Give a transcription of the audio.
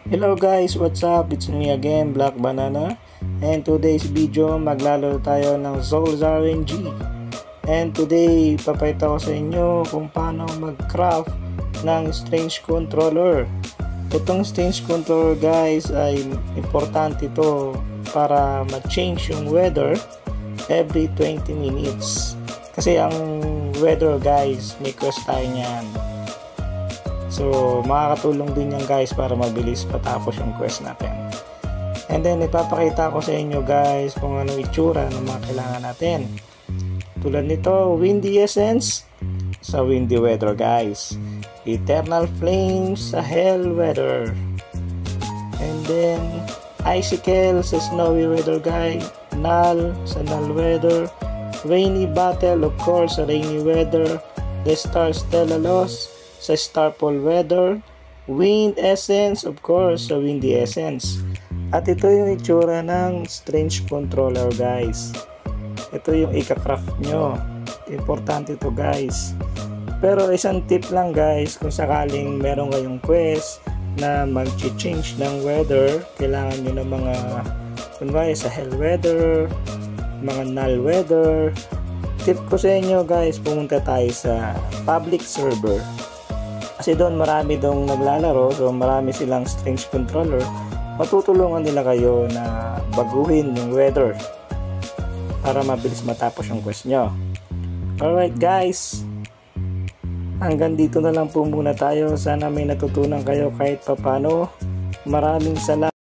Hello guys, what's up? It's me again, Black Banana. And today's video, maglalaro tayo ng Souls RNG. And today, papayta ko sa inyo kung paano mag-craft ng strange controller. Itong strange controller guys ay importante ito para ma-change yung weather every 20 minutes. Kasi ang weather guys, may quest tayo niyan. So, makakatulong din yan guys para mabilis patapos yung quest natin. And then, ipapakita ko sa inyo guys kung anong itsura ng mga kailangan natin. Tulad nito, Windy Essence sa windy weather guys. Eternal Flames sa hell weather. And then, Icicle sa snowy weather guys. Null sa null weather. Rainy Battle of course sa rainy weather. The Star Stellalos sa Starfall weather, Wind Essence of course sa windy essence. At ito yung itsura ng strange controller guys. Ito yung ika-craft nyo. Importante ito guys. Pero isang tip lang guys, kung sakaling meron kayong quest na mag-change ng weather, kailangan nyo ng mga kunwari sa hell weather, mga null weather. Tip ko sa inyo guys, pumunta tayo sa public server. Kasi doon marami dong naglalaro, so marami silang strange controller. Matutulungan nila kayo na baguhin yung weather para mabilis matapos yung quest nyo. Alright guys, hanggang dito na lang po muna tayo. Sana may natutunan kayo kahit papano. Maraming salamat.